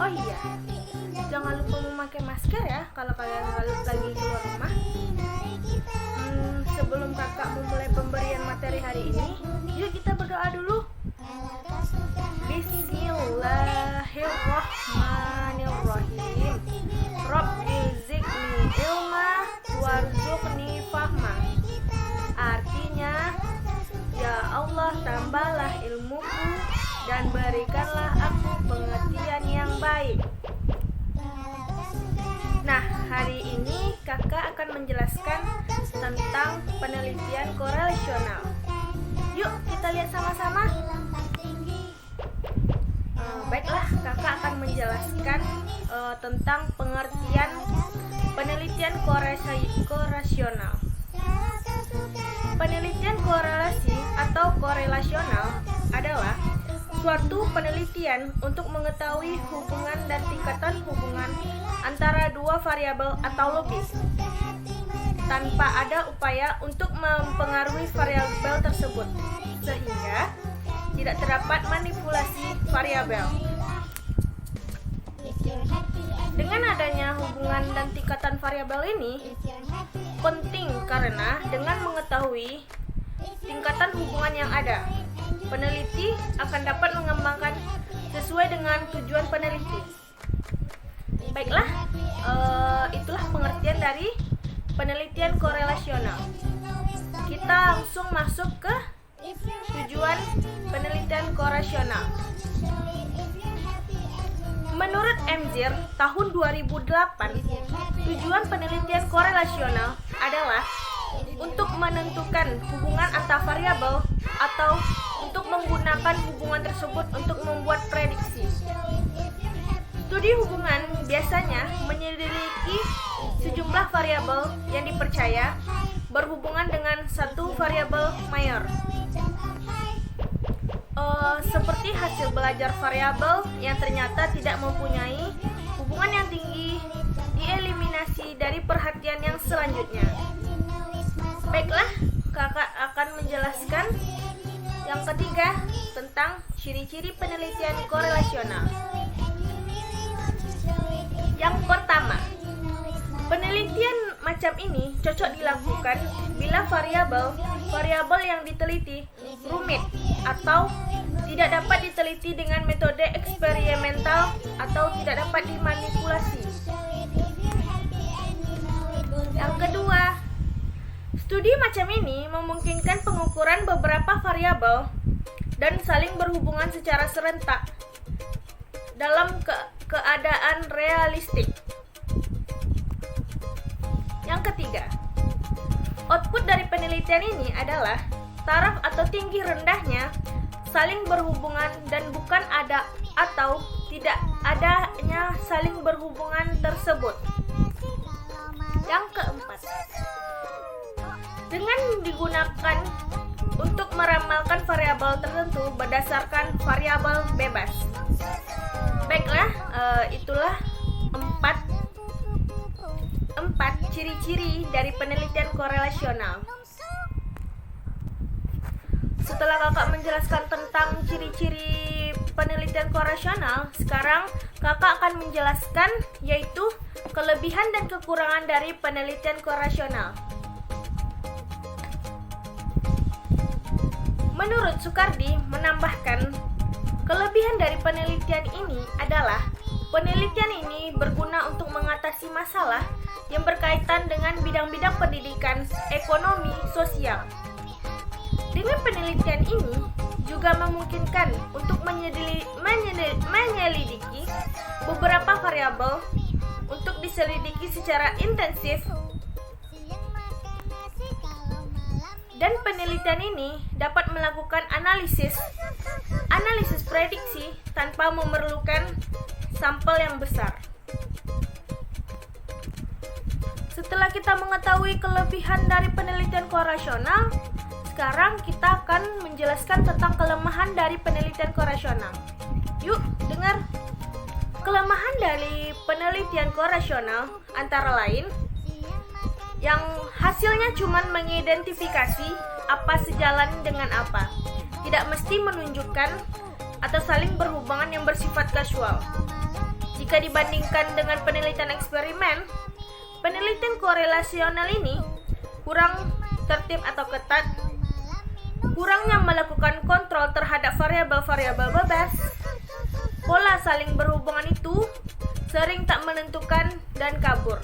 Oh iya, jangan lupa memakai masker ya kalau kalian lagi keluar rumah. Sebelum kakak memulai pemberian materi hari ini, yuk kita berdoa dulu. Bismillahirrahmanirrahim. Rabbi zidni ilma warzuqni fahma. Artinya, ya Allah, tambahlah ilmuku dan berikanlah aku pengertian yang baik. Nah, hari ini kakak akan menjelaskan tentang penelitian korelasional. Yuk kita lihat sama-sama. Baiklah, kakak akan menjelaskan tentang pengertian penelitian korelasional. Penelitian korelasi atau korelasional adalah suatu penelitian untuk mengetahui hubungan dan tingkatan hubungan antara dua variabel atau lebih, tanpa ada upaya untuk mempengaruhi variabel tersebut, sehingga tidak terdapat manipulasi variabel. Dengan adanya hubungan dan tingkatan variabel ini penting karena dengan mengetahui tingkatan hubungan yang ada, peneliti akan dapat mengembangkan sesuai dengan tujuan peneliti. Baiklah, itulah pengertian dari penelitian korelasional. Kita langsung masuk ke tujuan penelitian korelasional. Menurut Emzir tahun 2008, tujuan penelitian korelasional adalah untuk menentukan hubungan antar variabel atau untuk menggunakan hubungan tersebut untuk membuat prediksi. Studi hubungan biasanya menyelidiki sejumlah variabel yang dipercaya berhubungan dengan satu variabel mayor. Seperti hasil belajar variabel yang ternyata tidak mempunyai hubungan yang tinggi dieliminasi dari perhatian yang selanjutnya. Baiklah, kakak akan menjelaskan yang ketiga tentang ciri-ciri penelitian korelasional. Yang pertama, penelitian macam ini cocok dilakukan bila variabel yang diteliti rumit atau tidak dapat diteliti dengan metode eksperimental atau tidak dapat dimanipulasi. Yang kedua, studi macam ini memungkinkan pengukuran beberapa variabel dan saling berhubungan secara serentak dalam keadaan realistik. Yang ketiga, output dari penelitian ini adalah taraf atau tinggi rendahnya saling berhubungan dan bukan ada atau tidak adanya saling berhubungan tersebut. Yang keempat, dengan digunakan untuk meramalkan variabel tertentu berdasarkan variabel bebas. Baiklah, itulah empat ciri-ciri dari penelitian korelasional. Setelah kakak menjelaskan tentang ciri-ciri penelitian korelasional, sekarang kakak akan menjelaskan yaitu kelebihan dan kekurangan dari penelitian korelasional. Menurut Sukardi menambahkan, kelebihan dari penelitian ini adalah penelitian ini berguna untuk mengatasi masalah yang berkaitan dengan bidang-bidang pendidikan, ekonomi, sosial. Dengan penelitian ini juga memungkinkan untuk menyelidiki beberapa variabel untuk diselidiki secara intensif, dan penelitian ini dapat melakukan analisis prediksi tanpa memerlukan sampel yang besar. Setelah kita mengetahui kelebihan dari penelitian korelasional, sekarang kita akan menjelaskan tentang kelemahan dari penelitian korelasional. Yuk, dengar. Kelemahan dari penelitian korelasional antara lain yang hasilnya cuma mengidentifikasi apa sejalan dengan apa, tidak mesti menunjukkan atau saling berhubungan yang bersifat kasual. Jika dibandingkan dengan penelitian eksperimen, penelitian korelasional ini kurang tertib atau ketat, kurangnya melakukan kontrol terhadap variabel-variabel bebas, pola saling berhubungan itu sering tak menentukan dan kabur.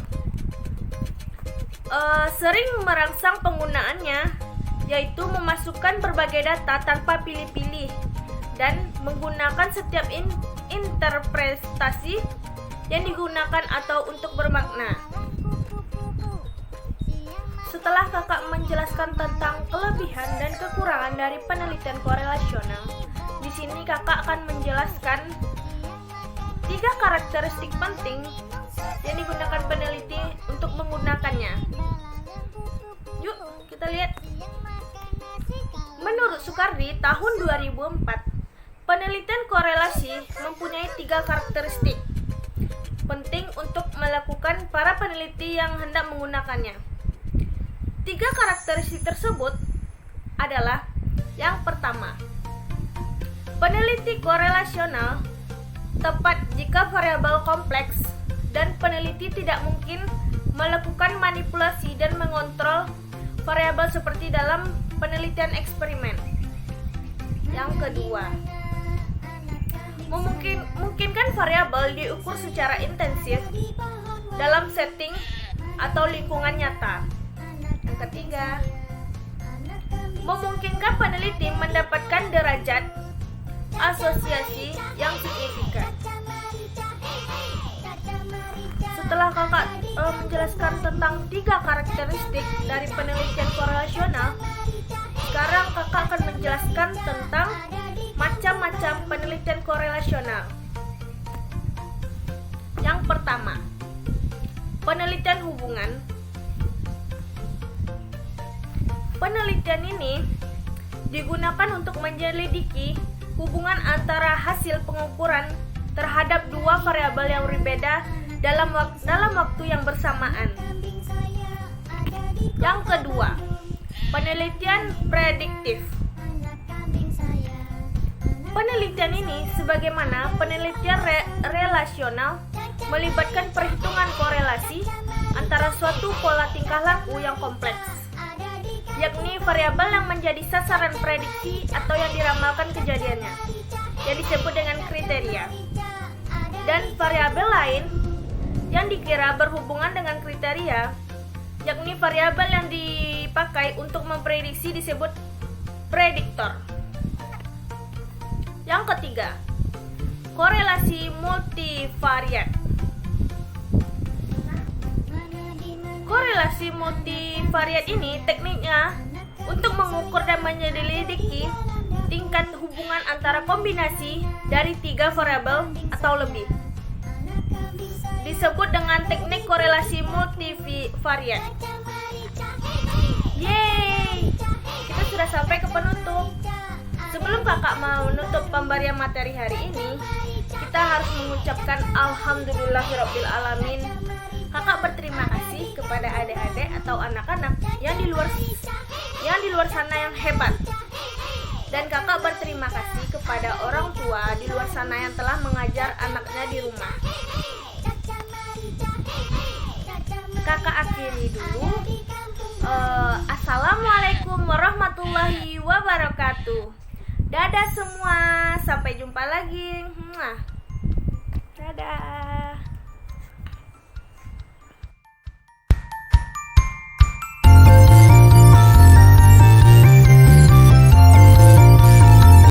Sering merangsang penggunaannya, yaitu memasukkan berbagai data tanpa pilih-pilih dan menggunakan setiap interpretasi yang digunakan atau untuk bermakna. Setelah kakak menjelaskan tentang kelebihan dan kekurangan dari penelitian korelasional, di sini kakak akan menjelaskan 3 karakteristik penting yang digunakan peneliti untuk menggunakannya. Yuk, kita lihat. Menurut Sukardi tahun 2004, penelitian korelasi mempunyai 3 karakteristik penting untuk melakukan para peneliti yang hendak menggunakannya. 3 karakteristik tersebut adalah: yang pertama, peneliti korelasional tepat jika variabel kompleks dan peneliti tidak mungkin melakukan manipulasi dan mengontrol variabel seperti dalam penelitian eksperimen. Yang kedua, memungkinkan variabel diukur secara intensif dalam setting atau lingkungan nyata. Yang ketiga, memungkinkan peneliti mendapatkan derajat asosiasi yang signifikan. Setelah kakak menjelaskan tentang 3 karakteristik dari penelitian korelasional, sekarang kakak akan menjelaskan tentang macam-macam penelitian korelasional. Yang pertama, penelitian hubungan. Penelitian ini digunakan untuk menyelidiki hubungan antara hasil pengukuran terhadap 2 variabel yang berbeda dalam waktu yang bersamaan. Yang kedua, penelitian prediktif. Penelitian ini, sebagaimana penelitian relasional, melibatkan perhitungan korelasi antara suatu pola tingkah laku yang kompleks, yakni variabel yang menjadi sasaran prediksi atau yang diramalkan kejadiannya, yang disebut dengan kriteria, dan variabel lain yang dikira berhubungan dengan kriteria, yakni variabel yang dipakai untuk memprediksi disebut prediktor. Yang ketiga, korelasi multivariat. Korelasi multivariat ini tekniknya untuk mengukur dan menyelidiki tingkat hubungan antara kombinasi dari 3 variabel atau lebih. Disebut dengan teknik korelasi multivariat. Yeay! Kita sudah sampai ke penutup. Sebelum kakak mau menutup pemberian materi hari ini, kita harus mengucapkan alhamdulillahirobbilalamin. Kakak berterima kasih kepada adik-adik atau anak-anak yang di luar sana yang hebat. Dan kakak berterima kasih kepada orang tua di luar sana yang telah mengajar anaknya di rumah. Kakak akhiri dulu. Assalamualaikum warahmatullahi wabarakatuh. Dadah semua, sampai jumpa lagi. Dadah.